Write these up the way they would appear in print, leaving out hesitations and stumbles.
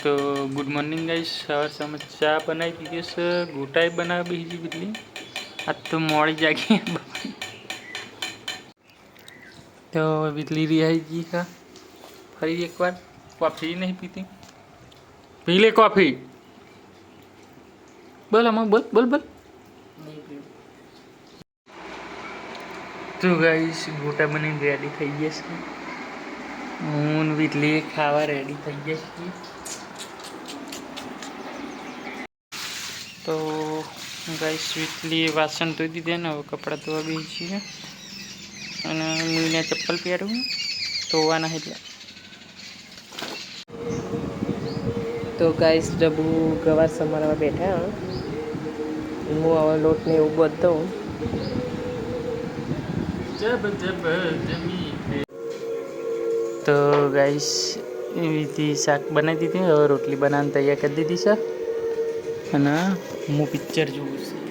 तो good morning guys. सवार समय चा बनाई दीजिए सर, गोटाई बना बीजी बिजली। आज तो मोड़ी जागी तो बिजली रिहाई जी का फरी एक बार कॉफ़ी नहीं पीती, पी ले कॉफ़ी। बोल हम बोल बोल बोल। तो गाइस गोटा बनी रेडी थी गई છે, હું બીટલી ખાવા રેડી થઈ ગઈ છે। તો ગાઈસ બીટલી વાસણ ધોઈ દીધે ને હવે કપડાં ધોવા બેસી છીએ અને મીને ચપ્પલ પહેરું ધોવાના એટલે। तो गाइस डब्बू गवार समारवा बैठा હું હવે લોટ ને એવું બધું जब जब जमी। तो गाइस विधि शाक बनाई दीधी, और रोटली बनाने तैयार कर दीधी सर। અને હું પિક્ચર જોઉં છું।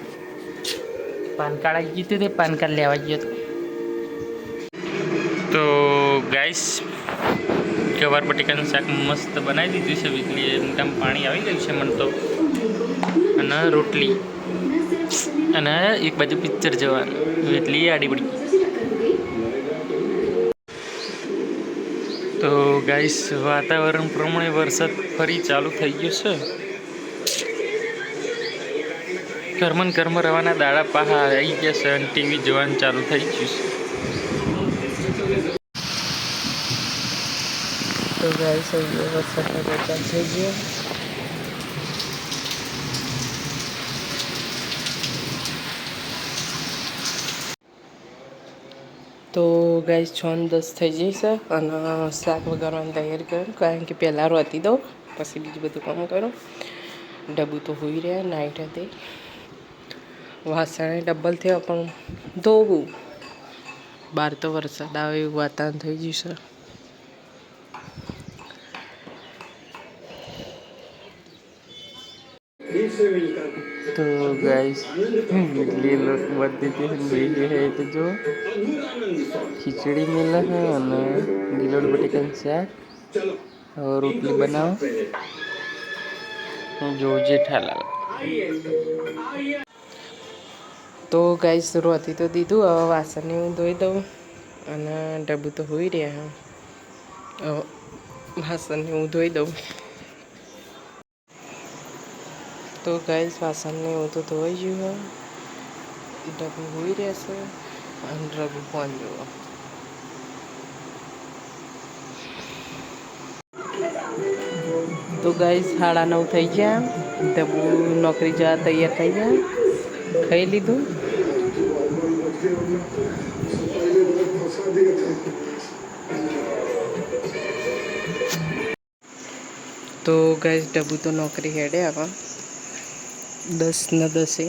પાન કાર્ડ આવી ગયું તે પાન કાર્ડ લેવા ગયો હતો। તો ગાઈસ ગવાર બટેકાનું શાક મસ્ત બનાવી દીધું છે વીજળી મોટામાં પાણી આવી ગયું છે મને તો, અને રોટલી અને એક બાજુ પિક્ચર જોવાનું વીજળી આડી પડી। તો ગાઈસ વાતાવરણ પ્રમાણે વરસાદ ફરી ચાલુ થઈ ગયો છે। ઘરમાં ઘરમાં રહેવાના દાડા પાહા આવી ગયા છે અને ટીવી જોવાનું ચાલુ થઈ ગયું છે। तो गाइस ये वरसाद बचाव થઈ ગયો। तो गाइस 6:10 થઈ જશે અને શાક વઘારવાની તૈયારી કરું, કારણ કે પહેલાં રોતી દઉં પછી બીજું બધું કામ કરું। ડબ્બુ તો હોઈ રહ્યા નાઈટ હતી, વાસણે ડબલ થયો પણ ધોવું, બહાર તો વરસાદ આવે એવું વાતાવરણ થઈ ગયું છે। तो गाइस इडली लोट बदली थी बेली है तो जो खिचड़ी मिला है और गिलोट बटेकाનું શાક और रोटली बनाओ जो जेठालाल। तो गाइस રોતી તો દીધું, હવે વાસણને હું ધોઈ દઉં અને ડબ્બુ તો હોઈ રહ્યા, હવે વાસણને હું ધોઈ દઉં। तो गाइस વાસણને હું તો ધોઈ ગયું, ડબ્બુ હોઈ રહેશે અને ડબ્બુ ફોન જોવો। तो गाइस 9:30 થઈ ગયા, ડબ્બુ નોકરી જવા તૈયાર થઈ ગયા, ખાઈ લીધું। तो गाइस डब्बू तो नौकरी हेडे आवा 10 ને 10